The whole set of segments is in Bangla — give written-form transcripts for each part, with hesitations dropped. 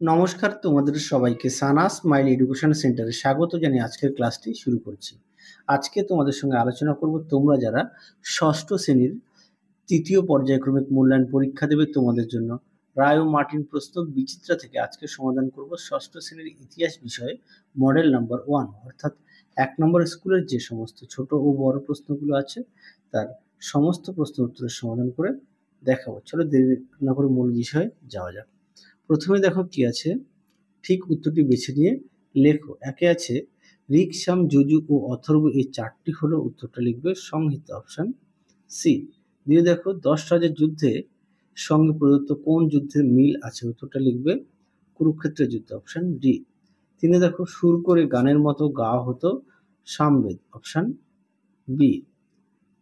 নমস্কার, তোমাদের সবাইকে সানা স্মাইল এডুকেশন সেন্টারে স্বাগত জানিয়ে আজকের ক্লাসটি শুরু করছি। আজকে তোমাদের সঙ্গে আলোচনা করব তোমরা যারা ষষ্ঠ শ্রেণীর তৃতীয় পর্যায়ক্রমিক মূল্যায়ন পরীক্ষা দেবে তোমাদের জন্য রায় ও মার্টিন প্রশ্ন বিচিত্রা থেকে আজকে সমাধান করব ষষ্ঠ শ্রেণীর ইতিহাস বিষয়ে মডেল নাম্বার 1 অর্থাৎ 1 নম্বর স্কুলের যে সমস্ত ছোট ও বড় প্রশ্নগুলো আছে তার সমস্ত প্রশ্ন উত্তরের সমাধান করে দেখাবো। চলো দেরি না করে মূল বিষয়ে যাওয়া যাক। প্রথমে দেখো কি আছে, ঠিক উত্তরটি বেছে নিয়ে লেখো। একে আছে ঋক, সাম, যজু ও অথর্ব, এই চারটি হলো উত্তরটা লিখবে সংহিতা, অপশন সি। দিয়ে দেখো 10 রাজার যুদ্ধে সঙ্গে প্রদত্ত কোন যুদ্ধের মিল আছে, উত্তরটা লিখবে কুরুক্ষেত্রের যুদ্ধ, অপশন ডি। তিনে দেখো সুর করে গানের মতো গাওয়া হতো সামবেদ, অপশন বি।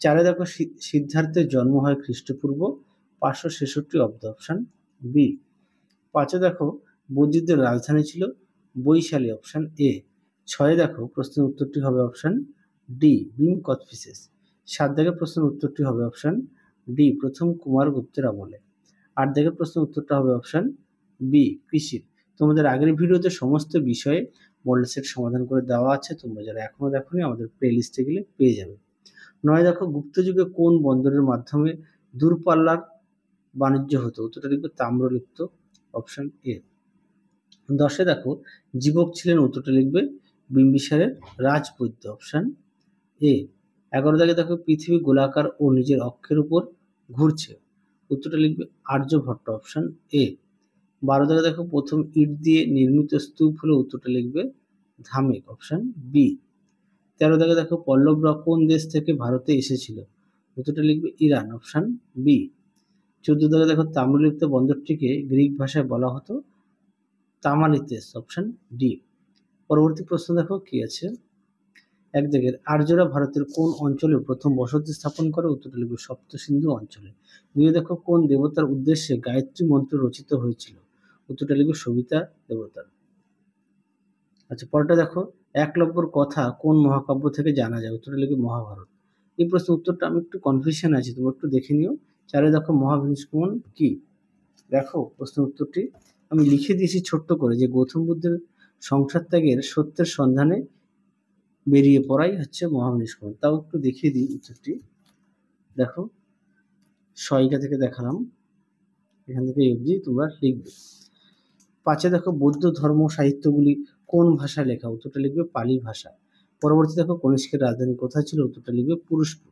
চারে দেখো সিদ্ধার্থের জন্ম হয় খ্রিস্টপূর্ব 566 অব্দ, অপশন বি। পাঁচে দেখো বৌদ্ধদের রাজধানী ছিল বৈশালী, অপশন এ। ছয়ে দেখো প্রশ্নের উত্তরটি হবে অপশন ডি, ভীম কোচটিসেস। সাত দাগের প্রশ্নের উত্তরটি হবে অপশন ডি, প্রথম কুমারগুপ্তের আমলে। আট দাগের প্রশ্নের উত্তরটা হবে অপশন বি, কৃষির। তোমাদের আগের ভিডিওতে সমস্ত বিষয়ে মডেল সেট সমাধান করে দেওয়া আছে, তোমরা যারা এখনো দেখোনি আমাদের প্লে লিস্টে গেলে পেয়ে যাবে। নয় দেখো গুপ্ত যুগে কোন বন্দরের মাধ্যমে দূরপাল্লার বাণিজ্য হতো, উত্তরটা লিখবে তাম্রলিপ্ত, অপশন এ। 10 দেখো জীবক ছিলেন, উত্তরটা লিখবে বিম্বিসারের রাজবৈদ্য, অপশন এ। 11 দাগে দেখো পৃথিবী গোলাকার ও নিজের অক্ষের উপর ঘুরছে, উত্তরটা লিখবে আর্যভট্ট, অপশন এ। 12 দাগে দেখো প্রথম ইট দিয়ে নির্মিত স্তূপ হলো, উত্তরটা লিখবে ধামেক, অপশন বি। 13 দাগে দেখো পল্লবরা কোন দেশ থেকে ভারতে এসেছিল, উত্তরটা লিখবে ইরান, অপশন বি। 14 দাগে দেখো তাম্রলিপ্ত বন্দরটিকে গ্রিক ভাষায় বলা হতো তামালিতেস, অপশন ডি। পরবর্তী প্রশ্ন দেখো কি আছে, এক দিকের আর্যরা ভারতের কোন অঞ্চলে প্রথম বসতি স্থাপন করে, উত্তরটা লিখবে সপ্ত সিন্ধু অঞ্চলে। দুই দেখো কোন দেবতার উদ্দেশ্যে গায়ত্রী মন্ত্র রচিত হয়েছিল, উত্তরটা লিখবে সবিতা দেবতার। আচ্ছা, পরেরটা দেখো একলব্যর কথা কোন মহাকাব্য থেকে জানা যায়, উত্তরটা লিখবে মহাভারত। এই প্রশ্নের উত্তরটা আমি একটু কনফিউশন আছে, তোমরা একটু দেখে নিও। চারে দেখো মহাবিষ্ণুমন কি, দেখো প্রশ্নের উত্তরটি আমি লিখে দিয়েছি ছোট্ট করে, যে গৌতম বুদ্ধের সংসার ত্যাগের সত্যের সন্ধানে বেরিয়ে পড়াই হচ্ছে মহাবিষ্ণু। তাও একটু দেখিয়ে দিই উত্তরটি। দেখো সহায়িকা থেকে দেখালাম, এখান থেকে অবধি তোমরা লিখবে। 5 দেখো বৌদ্ধ ধর্ম সাহিত্যগুলি কোন ভাষায় লেখা, উত্তরটা লিখবে পালি ভাষা। পরবর্তী দেখো কনিষ্কের রাজধানী কোথায় ছিল, উত্তরটা লিখবে পুরুষপুর।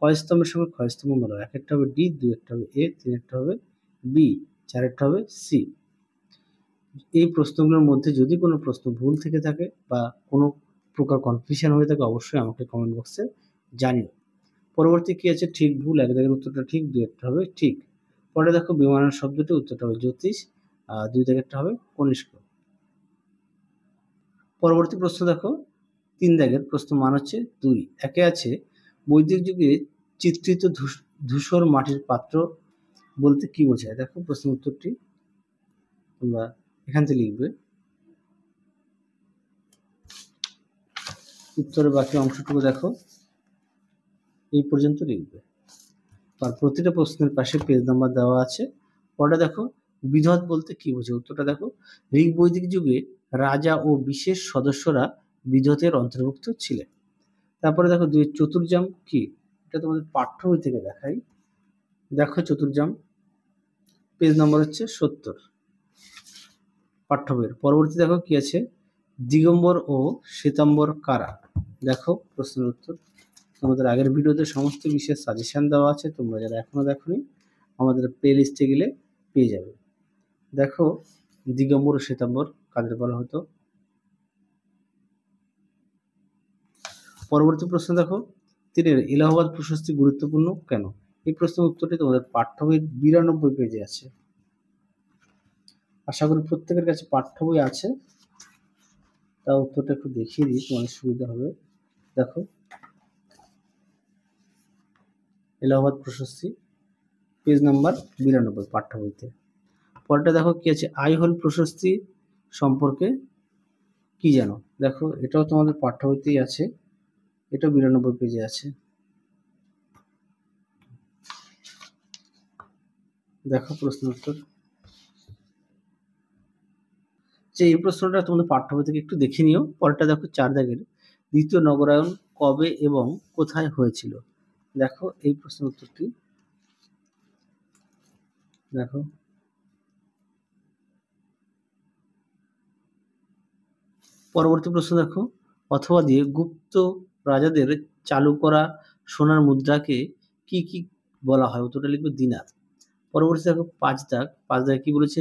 কয় স্তম্ভের সঙ্গে ক্ষয় স্তম্ভ বলা, এক একটা হবে ডি, দুই একটা হবে এ, তিন একটা হবে বি, চার একটা হবে সি। এই প্রশ্নগুলোর মধ্যে যদি কোনো প্রশ্ন ভুল থেকে থাকে বা কোনো প্রকার কনফিউশন হয়ে থাকে অবশ্যই আমাকে কমেন্ট বক্সে জানিও। পরবর্তী কি আছে, ঠিক ভুল, এক দাগের উত্তরটা ঠিক, দুই একটা হবে ঠিক। পরে দেখো বিমানের শব্দটি, উত্তরটা হবে জ্যোতিষ, দুই দাগেরটা হবে কনিষ্ক। পরবর্তী প্রশ্ন দেখো 3 দাগের প্রশ্ন, মান হচ্ছে 2। একে আছে বৈদিক যুগে চিত্রিত ধূসর মাটির পাত্র বলতে কি বোঝায়, দেখো প্রশ্ন উত্তরটি তোমরা এখান থেকে লিখবে। উত্তরের বাকি অংশটুকু দেখো এই পর্যন্ত লিখবে, আর প্রতিটা প্রশ্নের পাশে পেজ নাম্বার দেওয়া আছে। পরে দেখো বিধত বলতে কি বোঝে, উত্তরটা দেখো ঋগ বৈদিক যুগে রাজা ও বিশেষ সদস্যরা বিধতের অন্তর্ভুক্ত ছিলেন। তারপরে দেখো দুই চতুর্জাম কি, এটা তোমাদের পাঠ্য বই থেকে দেখাই। দেখো চতুর্জাম পেজ নম্বর হচ্ছে 70 পাঠ্য বইয়ের। পরবর্তী দেখো কি আছে, দিগম্বর ও শ্বেতাম্বর কারা, দেখো প্রশ্নের উত্তর। তোমাদের আগের ভিডিওতে সমস্ত বিষয়ের সাজেশন দেওয়া আছে, তোমরা যারা এখনো দেখোনি আমাদের প্লে লিস্টে গেলে পেয়ে যাবে। দেখো দিগম্বর ও শ্বেতাম্বর কাদের বলা হতো। পরবর্তী প্রশ্ন দেখো, তীরের এলাহাবাদ প্রশস্তি গুরুত্বপূর্ণ কেন, এই প্রশ্নের উত্তরটি তোমাদের পাঠ্য বইয়ের 92 পেজে আছে। আশা করি প্রত্যেকের কাছে পাঠ্য বই আছে, তা উত্তরটা একটু দেখিয়ে দিই তোমাদের সুবিধা হবে। দেখো এলাহাবাদ প্রশস্তি পেজ নাম্বার 92 পাঠ্য বইতে। পরেরটা দেখো কি আছে, আইহোল প্রশস্তি সম্পর্কে কি জানো, দেখো এটাও তোমাদের পাঠ্য বইতেই আছে, এটাও 92 পেজে আছে। দেখো প্রশ্ন উত্তর। যে এই প্রশ্নটা তোমাদের পাঠ্য বই থেকে একটু দেখে নিও। পরেরটা দেখো 4 দাগের, দ্বিতীয় নগরায়ন কবে এবং কোথায় হয়েছিল? দেখো এই প্রশ্নের উত্তরটি দেখো। পরবর্তী প্রশ্ন দেখো, অথবা দিয়ে গুপ্ত রাজাদের চালু করা সোনার মুদ্রাকে কি কি বলা হয়? উত্তরটা লিখবে দিনার। পরবর্তী দেখো 5 দাগ, 5 দাগে কি বলেছে?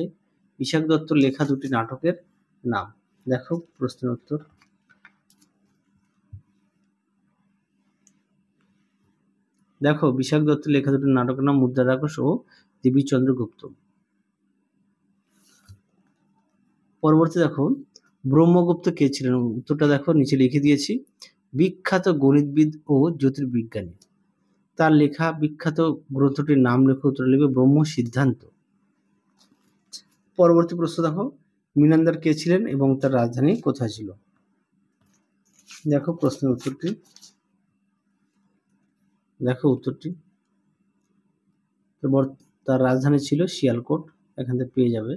বিশাখ দত্তর লেখা দুটি নাটকের নাম। দেখো প্রশ্নের উত্তর। দেখো বিশাখ দত্তের লেখা দুটি নাটকের নাম মুদ্রা রাক্ষস ও দেবীচন্দ্র গুপ্ত। পরবর্তী দেখো, ব্রহ্মগুপ্ত কে ছিলেন? উত্তরটা দেখো নিচে লিখে দিয়েছি। বিখ্যাত গণিতবিদ ও জ্যোতির্বিজ্ঞানী। তার লেখা বিখ্যাত গ্রন্থটির নাম লেখো। উত্তর লিখবে ব্রহ্ম সিদ্ধান্ত। পরবর্তী প্রশ্ন দেখো, মিনান্দার কে ছিলেন এবং তার রাজধানী কোথায় ছিল? দেখো প্রশ্নের উত্তরটি। দেখো উত্তরটি, তার রাজধানী ছিল শিয়ালকোট। এখান থেকে পেয়ে যাবে।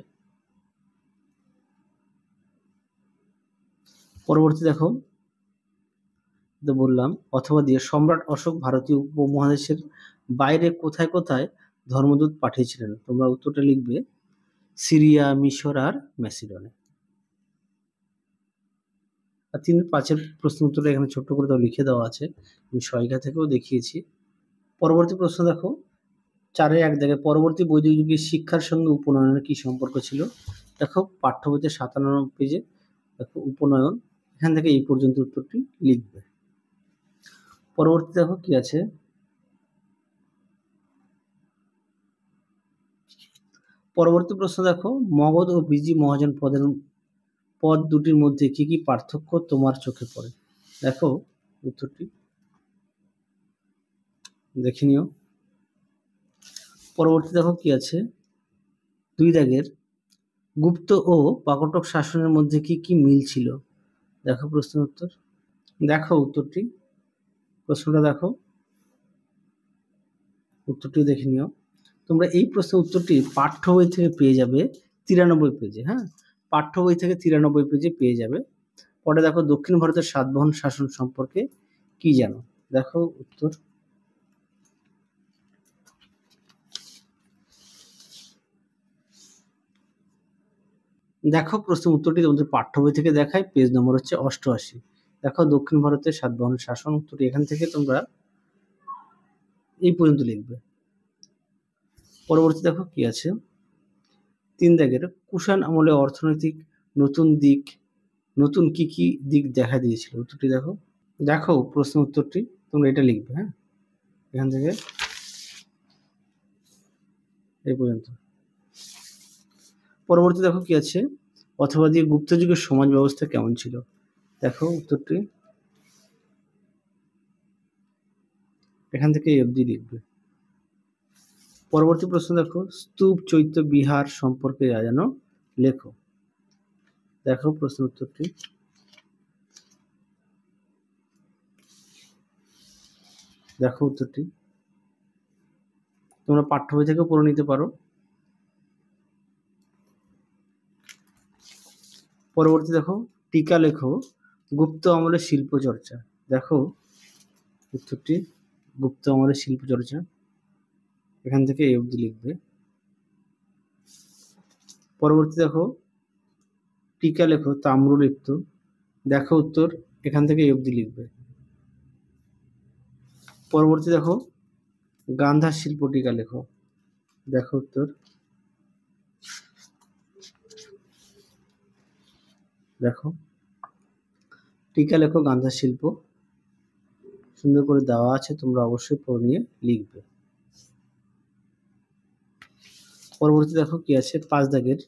পরবর্তী দেখো, বললাম অথবা দিয়ে সম্রাট অশোক ভারতীয় উপমহাদেশের বাইরে কোথায় কোথায় ধর্মদূত পাঠিয়েছিলেন? তোমরা উত্তরটা লিখবে সিরিয়া, মিশর আর ম্যাসিডনে। আর 3-5 প্রশ্ন উত্তরটা এখানে ছোট্ট করে তাও লিখে দেওয়া আছে, আমি সহায়িকা থেকেও দেখিয়েছি। পরবর্তী প্রশ্ন দেখো 4-1 দাগে, পরবর্তী বৈদিক যুগের শিক্ষার সঙ্গে উপনয়নের কি সম্পর্ক ছিল? দেখো পাঠ্য বইতে 57 পেজে দেখো উপনয়ন, এখান থেকে এই পর্যন্ত উত্তরটি লিখবে। পরবর্তী দেখো কি আছে, পরবর্তী প্রশ্ন দেখো, মগধ ও বিজি মহাজন পদ দুটির মধ্যে কি কি পার্থক্য তোমার চোখে পড়ে? দেখো উত্তরটি দেখে নিও। পরবর্তী দেখো কি আছে, 2 দাগের, গুপ্ত ও প্রাকটক শাসনের মধ্যে কি কি মিল ছিল? দেখো প্রশ্নের উত্তর। দেখো উত্তরটি, প্রশ্নটা দেখো, উত্তরটি দেখে নিও। তোমরা এই প্রশ্নের উত্তরটি পাঠ্য বই থেকে পেয়ে যাবে 93 পেজে। হ্যাঁ, পাঠ্য বই থেকে 93 পেজে পেয়ে যাবে। পরে দেখো দক্ষিণ ভারতের সাতবাহন শাসন সম্পর্কে কি জানো? দেখো উত্তর। দেখো প্রশ্নের উত্তরটি তোমাদের পাঠ্য বই থেকে দেখায়, পেজ নম্বর হচ্ছে 88। দেখো দক্ষিণ ভারতের সাতবাহন শাসন, উত্তরটি এখান থেকে তোমরা এই পর্যন্ত লিখবে। পরবর্তী দেখো কি আছে, 3 দাগের, কুষাণ আমলে অর্থনৈতিক নতুন কি কি দিক দেখা দিয়েছিল? উত্তরটি দেখো। দেখো প্রশ্ন উত্তরটি তোমরা এটা লিখবে। হ্যাঁ, এখান থেকে এই পর্যন্ত। পরবর্তী দেখো কি আছে, অথবা দিয়ে গুপ্ত যুগের সমাজ ব্যবস্থা কেমন ছিল? দেখো উত্তরটি এখান থেকে এই অবধি লিখবে। পরবর্তী প্রশ্ন দেখো, স্তূপ চৈত্য বিহার সম্পর্কে জানো, লেখো। দেখো প্রশ্ন উত্তরটি। দেখো উত্তরটি, তোমরা পাঠ্য বই থেকেও পড়ে নিতে পারো। পরবর্তী দেখো, টিকা লেখো গুপ্ত আমলের শিল্প চর্চা। দেখো উত্তরটি, গুপ্ত আমলের শিল্প চর্চা, এখান থেকে এই অবধি লিখবে। পরবর্তী দেখো, টিকা লেখো তাম্রলিপ্ত। দেখো উত্তর, এখান থেকে এই অবধি লিখবে। পরবর্তী দেখো, গান্ধার শিল্প টিকা লেখো। দেখো উত্তর। দেখো টিকা লেখো গান্ধার শিল্প, সুন্দর করে দেওয়া আছে, তোমরা অবশ্যই পড়ে নিয়ে লিখবে। পরবর্তী দেখো কি আছে, 5 দাগের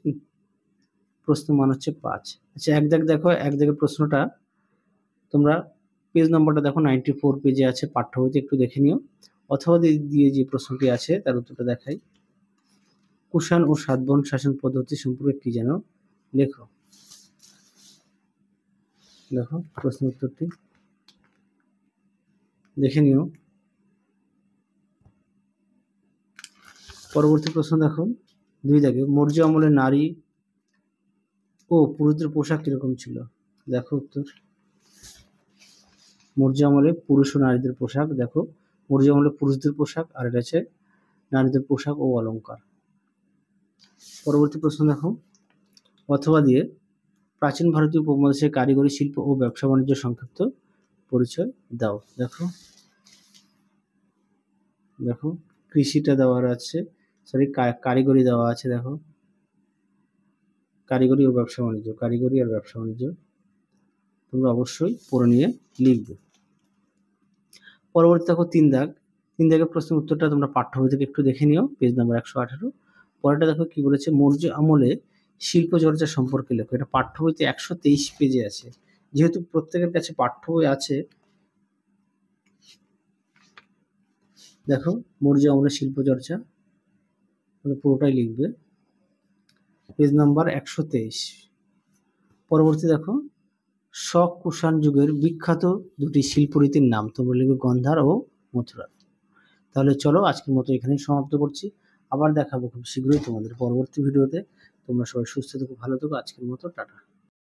প্রশ্ন মান হচ্ছে 5। আচ্ছা 1 দাগ দেখো, 1 দাগের প্রশ্নটা তোমরা পেজ নম্বরটা দেখো 94 পেজে আছে পাঠ্য বইতে, একটু দেখে নিও। অথবা দিয়ে যে প্রশ্নটি আছে তার উত্তরটা দেখাই, কুষাণ ও সাতবাহন শাসন পদ্ধতি সম্পর্কে কি জানো, লেখো। দেখো প্রশ্ন উত্তরটি দেখে নিও। পরবর্তী প্রশ্ন দেখো 2 দাগে, মৌর্য আমলে নারী পুরুষদের পোশাক কিরকম ছিল? দেখো উত্তর। মৌর্য আমলে পুরুষ ও নারীদের পোশাক, দেখো মৌর্য আমলে পুরুষদের পোশাক আর এটা হচ্ছে নারীদের পোশাক ও অলংকার। পরবর্তী প্রশ্ন দেখো, অথবা দিয়ে প্রাচীন ভারতীয় উপমহাদেশের কারিগরি শিল্প ও ব্যবসা বাণিজ্য সংক্ষিপ্ত পরিচয় দাও। দেখো দেখো কৃষিটা দেওয়া আছে, সরি কারিগরি দেওয়া আছে। দেখো কারিগরি ও ব্যবসা বাণিজ্য, কারিগরি আর ব্যবসা বাণিজ্য তোমরা অবশ্যই পড়ে নিয়ে লিখবে। পরবর্তী দেখো 3 দাগ, 3 দাগের প্রশ্নের উত্তরটা তোমরা পাঠ্য বই থেকে একটু দেখে নিও, পেজ নাম্বার 118। পরেরটা দেখো কি বলেছে, মৌর্য আমলে শিল্প চর্চা সম্পর্কে লেখো। এটা পাঠ্য বইতে 123 পেজে আছে। যেহেতু প্রত্যেকের কাছে পাঠ্য বই আছে, দেখো মৌর্য আমলে শিল্প চর্চা পুরোটাই লিখবে, পেজ নাম্বার 123। পরবর্তী দেখো, শক-কুষাণ যুগের বিখ্যাত দুটি শিল্পরীতির নাম। তোমরা লিখবে গন্ধার ও মথুরা। তাহলে চলো আজকের মতো এখানেই সমাপ্ত করছি। আবার দেখাবো খুব শীঘ্রই তোমাদের পরবর্তী ভিডিওতে। তোমরা সবাই সুস্থ থেকো, ভালো থেকো। আজকের মতো টাটা।